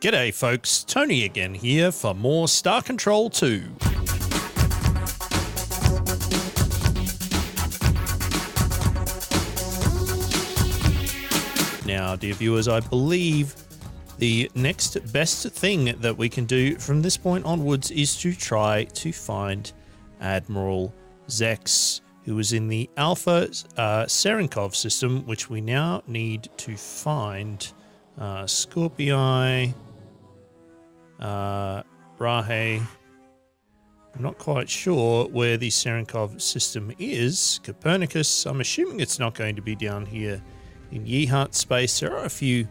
G'day folks, Tony again here for more Star Control 2. Now, dear viewers, I believe the next best thing that we can do from this point onwards is to try to find Admiral ZEX, who is in the Alpha Serenkov system, which we now need to find. Scorpii, Rahe. I'm not quite sure where the Serenkov system is. Copernicus, I'm assuming it's not going to be down here in Yeehart space. There are a few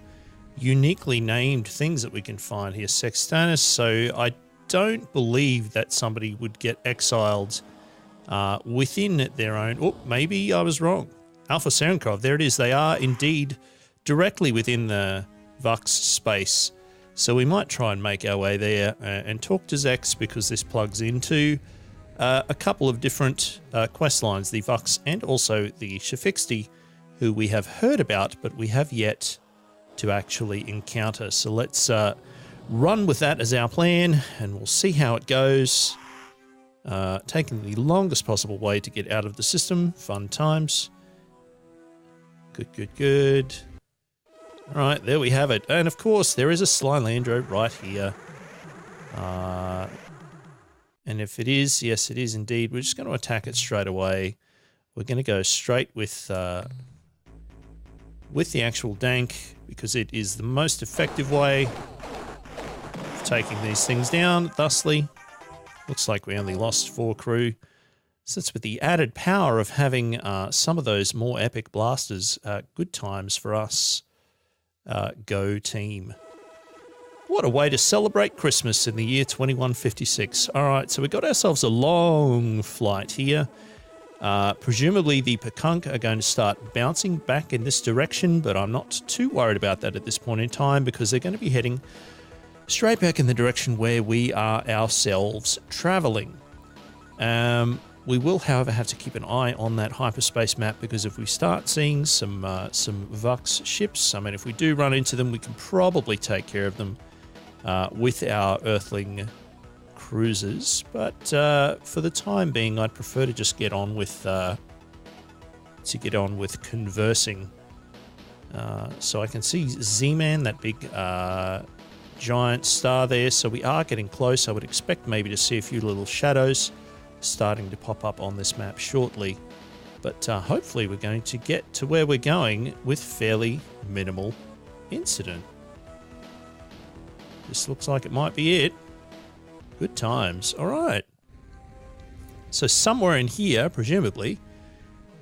uniquely named things that we can find here. Sextanus, so I don't believe that somebody would get exiled within their own... Oh, maybe I was wrong. Alpha Serenkov, there it is. They are indeed directly within the Vux space. So we might try and make our way there and talk to ZEX, because this plugs into a couple of different quest lines, the Vux and also the Shafixti, who we have heard about, but we have yet to actually encounter. So let's run with that as our plan, and we'll see how it goes. Taking the longest possible way to get out of the system. Fun times. Good, good, good. All right, there we have it. And of course, there is a Slylandro right here. And if it is, yes, it is indeed. We're just going to attack it straight away. We're going to go straight with the actual dank, because it is the most effective way of taking these things down. Thusly, looks like we only lost 4 crew. So that's with the added power of having some of those more epic blasters. Good times for us. Go team. What a way to celebrate Christmas in the year 2156. All right, so we got ourselves a long flight here. Presumably the Pekunk are going to start bouncing back in this direction, but I'm not too worried about that at this point in time, because they're going to be heading straight back in the direction where we are ourselves traveling. We will, however, have to keep an eye on that hyperspace map, because if we start seeing some Vux ships, I mean, if we do run into them, we can probably take care of them with our Earthling cruisers. But for the time being, I'd prefer to just get on with conversing. So I can see Z-Man, that big giant star there. So we are getting close. I would expect maybe to see a few little shadows starting to pop up on this map shortly, but hopefully we're going to get to where we're going with fairly minimal incident. This looks like it might be it. Good times. All right. So somewhere in here, presumably,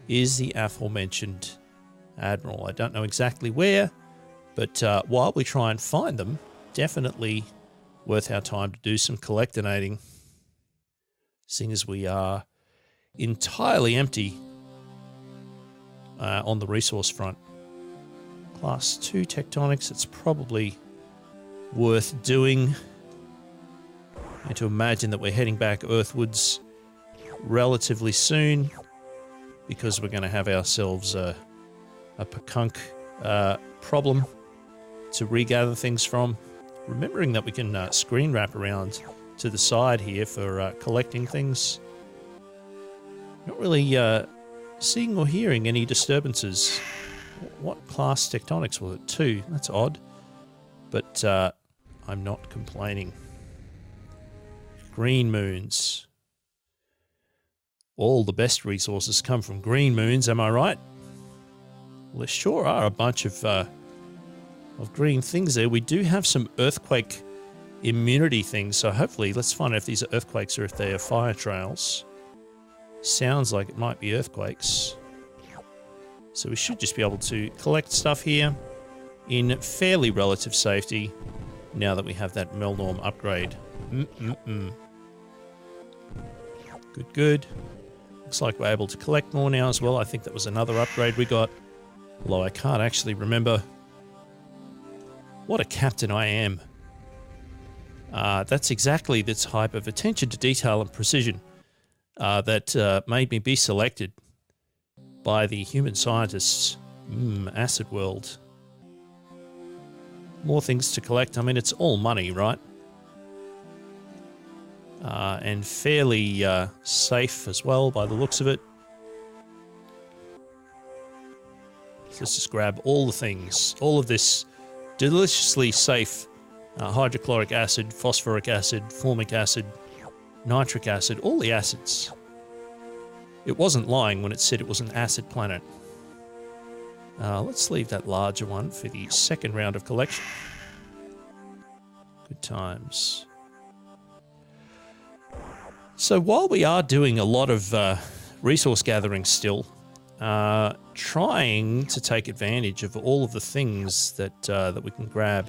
is the aforementioned Admiral. I don't know exactly where, but while we try and find them, definitely worth our time to do some collectinating, seeing as we are entirely empty on the resource front. Class 2 tectonics, it's probably worth doing. And to imagine that we're heading back earthwards relatively soon, because we're going to have ourselves a Pekunk problem to regather things from. Remembering that we can screen wrap around to the side here for collecting things. Not really seeing or hearing any disturbances. What class tectonics was it? 2. That's odd. But I'm not complaining. Green moons. All the best resources come from green moons, am I right? Well, there sure are a bunch of green things there. We do have some earthquake immunity things, so hopefully let's find out if these are earthquakes or if they are fire trails. Sounds like it might be earthquakes. So we should just be able to collect stuff here in fairly relative safety now that we have that Melnorm upgrade. Good, good. Looks like we're able to collect more now as well. I think that was another upgrade we got, although I can't actually remember. What a captain I am. That's exactly the type of attention to detail and precision that made me be selected by the human scientists. Acid World. More things to collect. I mean, it's all money, right? And fairly safe as well by the looks of it. So let's just grab all the things. All of this deliciously safe hydrochloric acid, phosphoric acid, formic acid, nitric acid, all the acids. It wasn't lying when it said it was an acid planet. Let's leave that larger one for the second round of collection. Good times. So while we are doing a lot of resource gathering still, trying to take advantage of all of the things that we can grab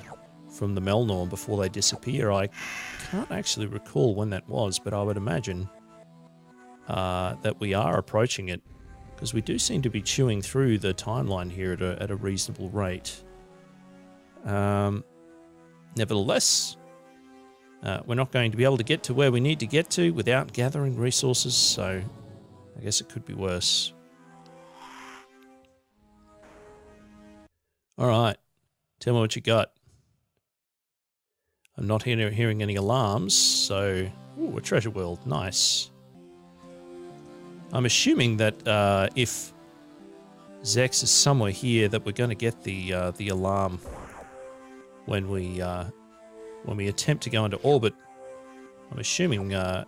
from the Melnorm before they disappear. I can't actually recall when that was, but I would imagine that we are approaching it, because we do seem to be chewing through the timeline here at a reasonable rate. Nevertheless, we're not going to be able to get to where we need to get to without gathering resources, so I guess it could be worse. All right, tell me what you got. I'm not hearing any alarms, so... Ooh, a treasure world, nice. I'm assuming that if ZEX is somewhere here, that we're going to get the alarm when we attempt to go into orbit. I'm assuming that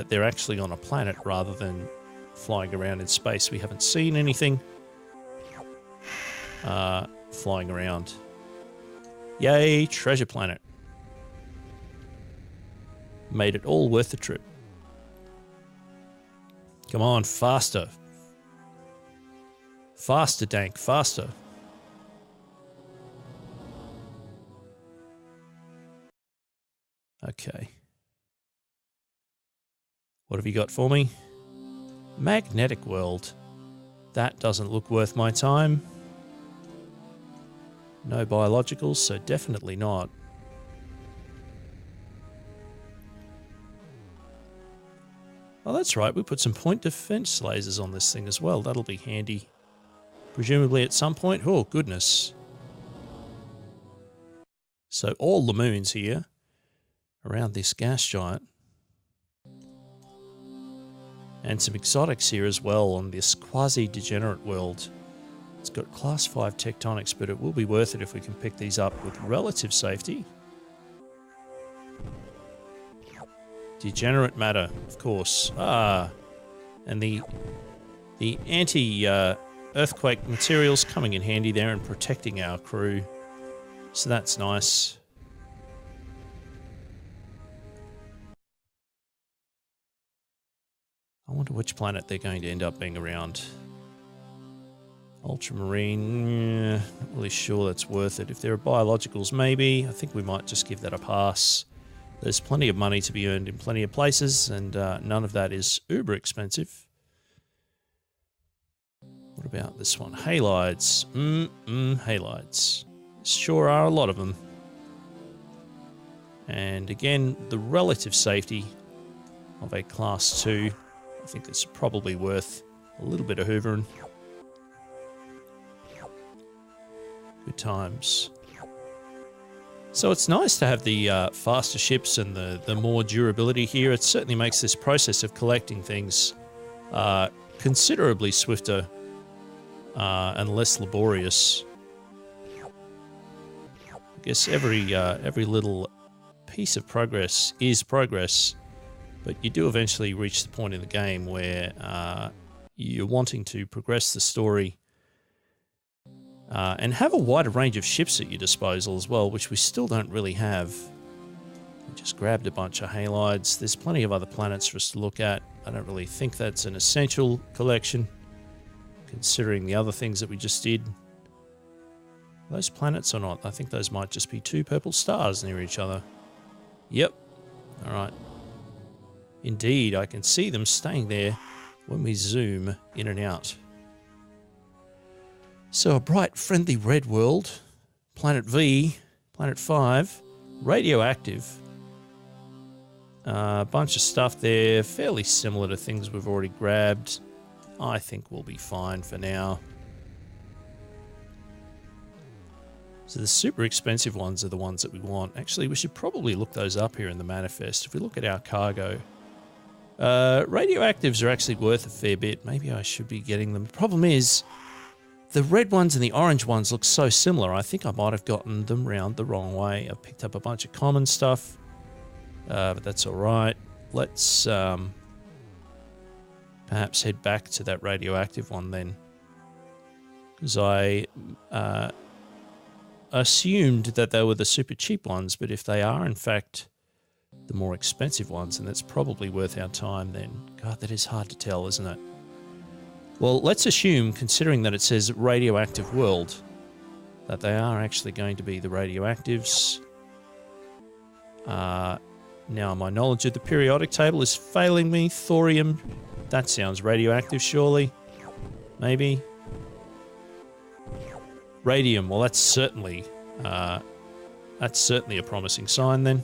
they're actually on a planet rather than flying around in space. We haven't seen anything flying around. Yay, treasure planet. Made it all worth the trip. Come on, faster. Faster, Dank, faster. Okay. What have you got for me? Magnetic world. That doesn't look worth my time. No biologicals, so definitely not. Oh, that's right. We put some point defense lasers on this thing as well. That'll be handy. Presumably at some point. Oh, goodness. So all the moons here around this gas giant. And some exotics here as well on this quasi-degenerate world. It's got class 5 tectonics, but it will be worth it if we can pick these up with relative safety. Degenerate matter, of course. Ah, and the anti-earthquake materials coming in handy there and protecting our crew. So that's nice. I wonder which planet they're going to end up being around. Ultramarine, not really sure that's worth it. If there are biologicals, maybe. I think we might just give that a pass. There's plenty of money to be earned in plenty of places, and none of that is uber expensive. What about this one? Halides. Halides. Sure are a lot of them. And again, the relative safety of a class 2. I think it's probably worth a little bit of hoovering. Good times. So it's nice to have the faster ships and the more durability here. It certainly makes this process of collecting things considerably swifter and less laborious. I guess every little piece of progress is progress, but you do eventually reach the point in the game where you're wanting to progress the story and have a wider range of ships at your disposal as well, which we still don't really have. We just grabbed a bunch of halides. There's plenty of other planets for us to look at. I don't really think that's an essential collection, considering the other things that we just did. Those planets or not? I think those might just be 2 purple stars near each other. Yep. All right. Indeed, I can see them staying there when we zoom in and out. So a bright, friendly red world, Planet V, Planet 5, radioactive. A bunch of stuff there, fairly similar to things we've already grabbed. I think we'll be fine for now. So the super expensive ones are the ones that we want. Actually, we should probably look those up here in the manifest. If we look at our cargo, radioactives are actually worth a fair bit. Maybe I should be getting them. The problem is the red ones and the orange ones look so similar. I think I might have gotten them round the wrong way. I've picked up a bunch of common stuff, but that's all right. Let's perhaps head back to that radioactive one then, because I assumed that they were the super cheap ones, but if they are in fact the more expensive ones, then that's probably worth our time then. God, that is hard to tell, isn't it? Well, let's assume, considering that it says radioactive world, that they are actually going to be the radioactives. Now my knowledge of the periodic table is failing me. Thorium, that sounds radioactive surely. Maybe. Radium, well that's certainly a promising sign then.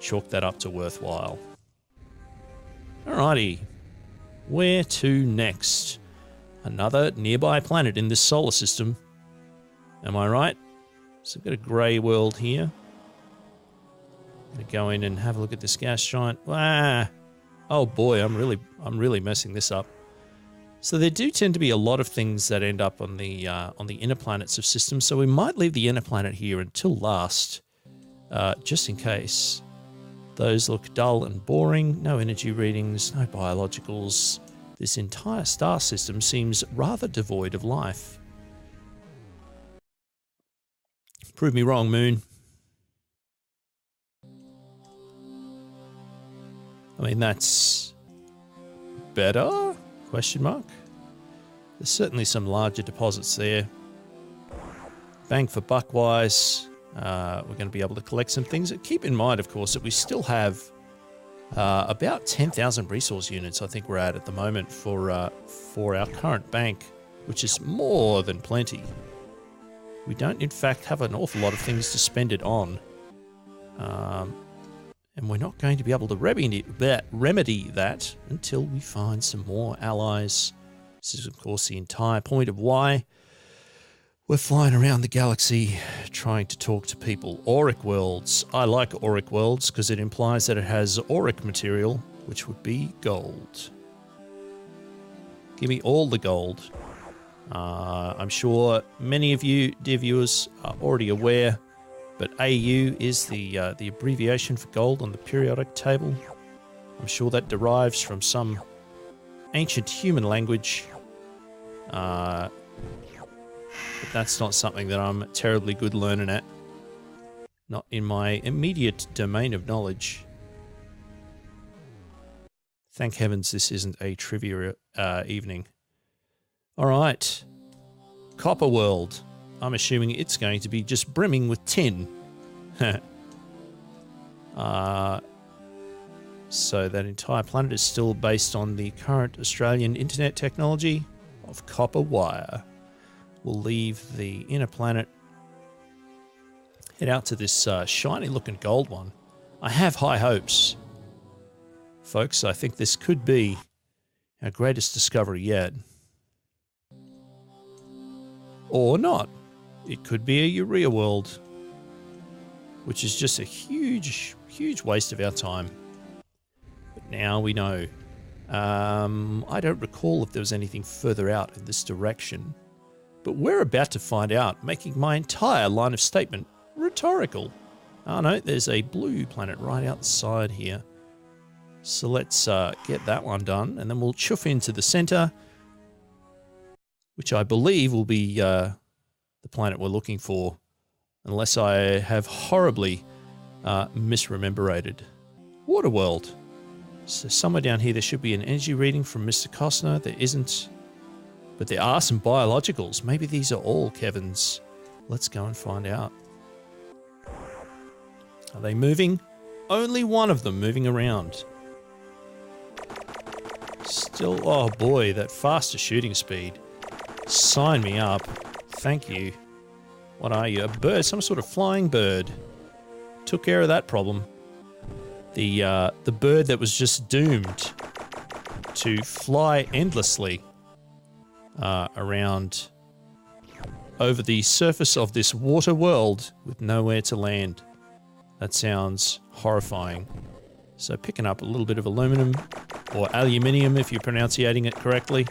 Chalk that up to worthwhile. Alrighty, where to next? Another nearby planet in this solar system. Am I right? So we've got a grey world here. I'm gonna go in and have a look at this gas giant. Ah, oh boy, I'm really messing this up. So there do tend to be a lot of things that end up on the inner planets of systems. So we might leave the inner planet here until last, just in case. Those look dull and boring. No energy readings, no biologicals. This entire star system seems rather devoid of life. Prove me wrong, Moon. I mean, that's better? Question mark. There's certainly some larger deposits there. Bang for buck wise. We're going to be able to collect some things. Keep in mind, of course, that we still have about 10,000 resource units, I think we're at the moment for our current bank, which is more than plenty. We don't, in fact, have an awful lot of things to spend it on. And we're not going to be able to remedy that until we find some more allies. This is, of course, the entire point of why we're flying around the galaxy trying to talk to people. Auric worlds. I like auric worlds because it implies that it has auric material, which would be gold. Give me all the gold. I'm sure many of you, dear viewers, are already aware, but AU is the abbreviation for gold on the periodic table. I'm sure that derives from some ancient human language. But that's not something that I'm terribly good learning at. Not in my immediate domain of knowledge. Thank heavens this isn't a trivia evening. Alright. Copper world. I'm assuming it's going to be just brimming with tin. So that entire planet is still based on the current Australian internet technology of copper wire. We'll leave the inner planet, head out to this shiny looking gold one. I have high hopes. Folks, I think this could be our greatest discovery yet. Or not. It could be a urea world, which is just a huge, huge waste of our time. But now we know. I don't recall if there was anything further out in this direction. But we're about to find out, making my entire line of statement rhetorical. Oh no, there's a blue planet right outside here. So let's get that one done, and then we'll chuff into the center, which I believe will be the planet we're looking for, unless I have horribly misrememberated. Waterworld. So somewhere down here there should be an energy reading from Mr. Costner. There isn't. But there are some biologicals. Maybe these are all Kevin's. Let's go and find out. Are they moving? Only one of them moving around. Still, oh boy, that faster shooting speed. Sign me up. Thank you. What are you? A bird? Some sort of flying bird. Took care of that problem. The bird that was just doomed to fly endlessly around over the surface of this water world with nowhere to land. That sounds horrifying. So picking up a little bit of aluminum, or aluminium if you're pronouncing it correctly.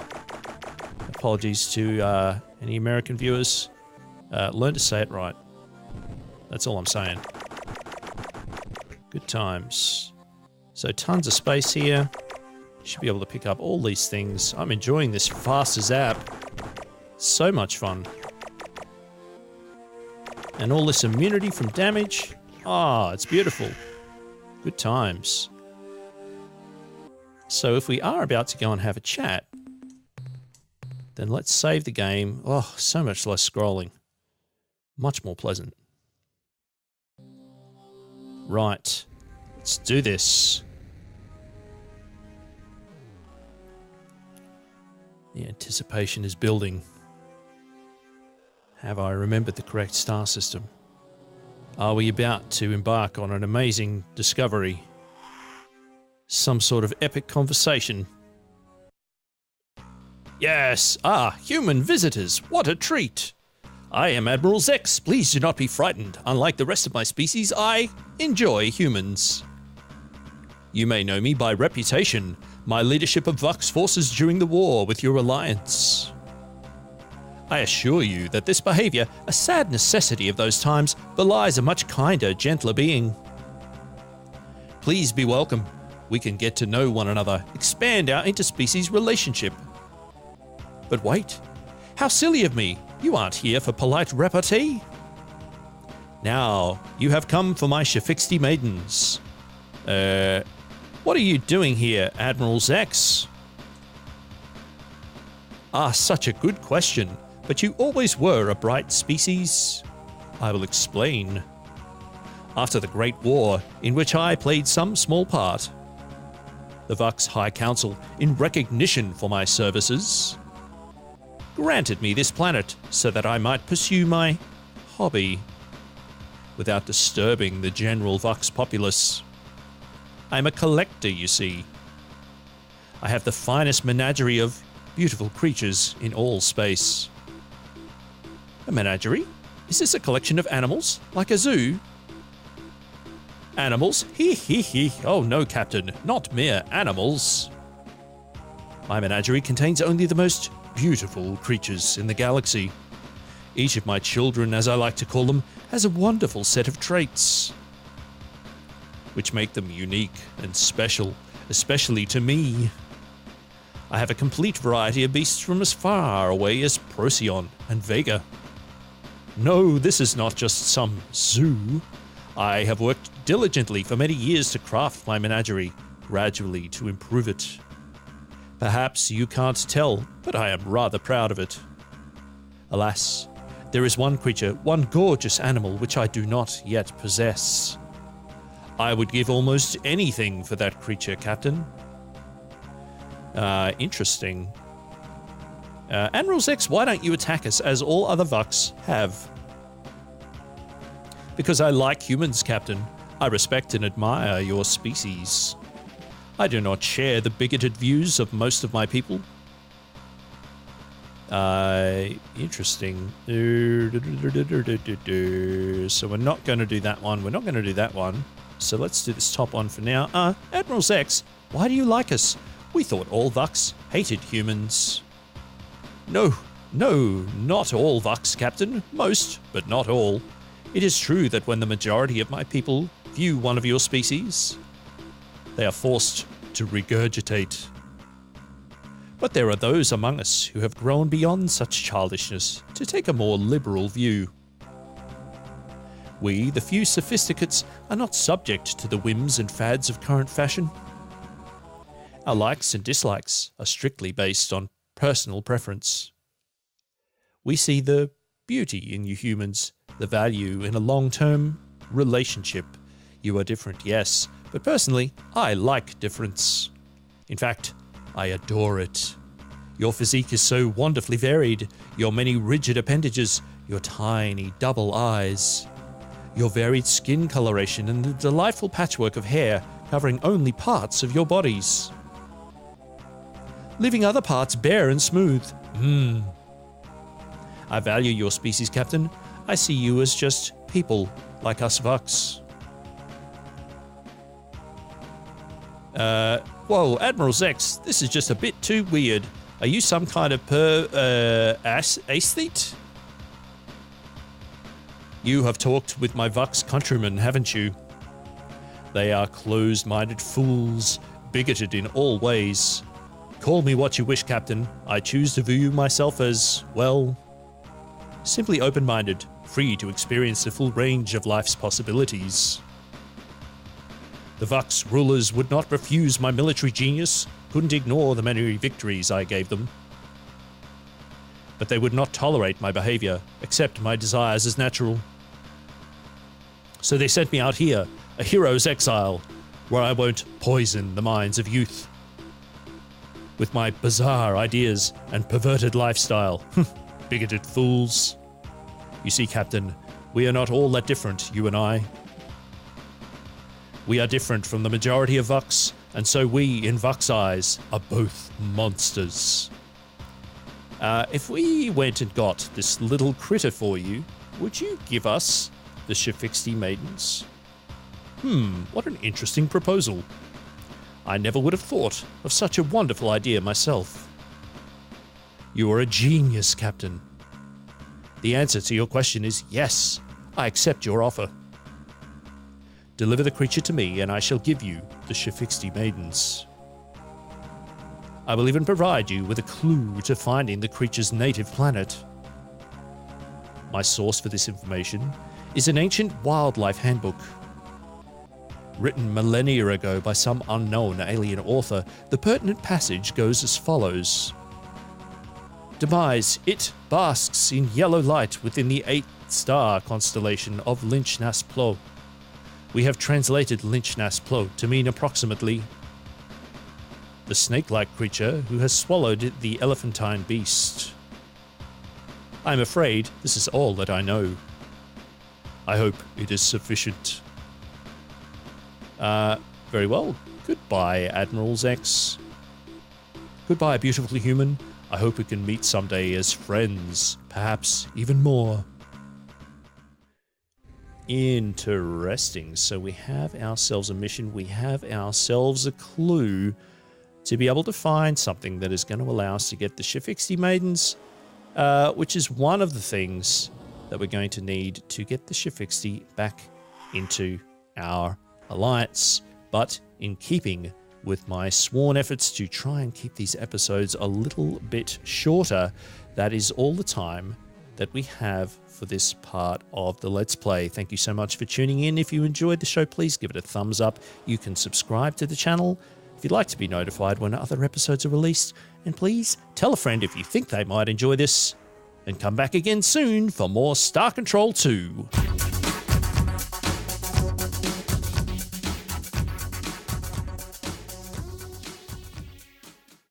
Apologies to any American viewers. Learn to say it right. That's all I'm saying. Good times. So tons of space here. Should be able to pick up all these things. I'm enjoying this faster zap. So much fun. And all this immunity from damage. Ah, it's beautiful. Good times. So if we are about to go and have a chat, then let's save the game. Oh, so much less scrolling. Much more pleasant. Right. Let's do this. The anticipation is building. Have I remembered the correct star system? Are we about to embark on an amazing discovery? Some sort of epic conversation? Yes! Ah, human visitors! What a treat! I am Admiral ZEX. Please do not be frightened. Unlike the rest of my species, I enjoy humans. You may know me by reputation, my leadership of Vux forces during the war with your alliance. I assure you that this behavior, a sad necessity of those times, belies a much kinder, gentler being. Please be welcome. We can get to know one another, expand our interspecies relationship. But wait, how silly of me. You aren't here for polite repartee. Now, you have come for my Shafixti maidens. What are you doing here, Admiral ZEX? Ah, such a good question. But you always were a bright species. I will explain. After the Great War, in which I played some small part, the Vux High Council, in recognition for my services, granted me this planet so that I might pursue my hobby without disturbing the general Vux populace. I'm a collector, you see. I have the finest menagerie of beautiful creatures in all space. A menagerie? Is this a collection of animals, like a zoo? Animals? He. Oh no, Captain, not mere animals. My menagerie contains only the most beautiful creatures in the galaxy. Each of my children, as I like to call them, has a wonderful set of traits, which make them unique and special, especially to me. I have a complete variety of beasts from as far away as Procyon and Vega. No, this is not just some zoo. I have worked diligently for many years to craft my menagerie, gradually to improve it. Perhaps you can't tell, but I am rather proud of it. Alas, there is one creature, one gorgeous animal which I do not yet possess. I would give almost anything for that creature, Captain. Interesting. Admiral ZEX, why don't you attack us as all other Vux have? Because I like humans, Captain. I respect and admire your species. I do not share the bigoted views of most of my people. Interesting. So we're not going to do that one. We're not going to do that one. So let's do this top one for now. Admiral ZEX, why do you like us? We thought all Vux hated humans. No, not all Vux, Captain. Most, but not all. It is true that when the majority of my people view one of your species, they are forced to regurgitate. But there are those among us who have grown beyond such childishness to take a more liberal view. We, the few sophisticates, are not subject to the whims and fads of current fashion. Our likes and dislikes are strictly based on personal preference. We see the beauty in you humans, the value in a long-term relationship. You are different, yes, but personally, I like difference. In fact, I adore it. Your physique is so wonderfully varied, your many rigid appendages, your tiny double eyes, your varied skin coloration, and the delightful patchwork of hair covering only parts of your bodies, leaving other parts bare and smooth. I value your species, Captain. I see you as just people like us Vux. Whoa, Admiral ZEX, this is just a bit too weird. Are you some kind of aesthete? You have talked with my Vux countrymen, haven't you? They are closed-minded fools, bigoted in all ways. Call me what you wish, Captain. I choose to view myself as, well, simply open-minded, free to experience the full range of life's possibilities. The Vux rulers would not refuse my military genius, couldn't ignore the many victories I gave them. But they would not tolerate my behavior, accept my desires as natural. So they sent me out here, a hero's exile, where I won't poison the minds of youth with my bizarre ideas and perverted lifestyle. Bigoted fools. You see, Captain, we are not all that different, you and I. We are different from the majority of Vux, and so we, in Vux eyes, are both monsters. If we went and got this little critter for you, would you give us the Shifixti Maidens? What an interesting proposal. I never would have thought of such a wonderful idea myself. You are a genius, Captain. The answer to your question is yes, I accept your offer. Deliver the creature to me, and I shall give you the Shifixti Maidens. I will even provide you with a clue to finding the creature's native planet. My source for this information is an ancient wildlife handbook. Written millennia ago by some unknown alien author, the pertinent passage goes as follows. Demise, it basks in yellow light within the 8-star constellation of Lynch-Nas-Plo. We have translated Lynch-Nas-Plo to mean approximately the snake-like creature who has swallowed the elephantine beast. I am afraid this is all that I know. I hope it is sufficient. Very well. Goodbye, Admiral ZEX. Goodbye, beautiful human. I hope we can meet someday as friends, perhaps even more. Interesting. So we have ourselves a mission. We have ourselves a clue to be able to find something that is going to allow us to get the Shifixti Maidens, which is one of the things that we're going to need to get the Shifixti back into our alliance. But in keeping with my sworn efforts to try and keep these episodes a little bit shorter, that is all the time that we have for this part of the Let's Play. Thank you so much for tuning in. If you enjoyed the show, please give it a thumbs up. You can subscribe to the channel if you'd like to be notified when other episodes are released. And please tell a friend if you think they might enjoy this. And come back again soon for more Star Control 2.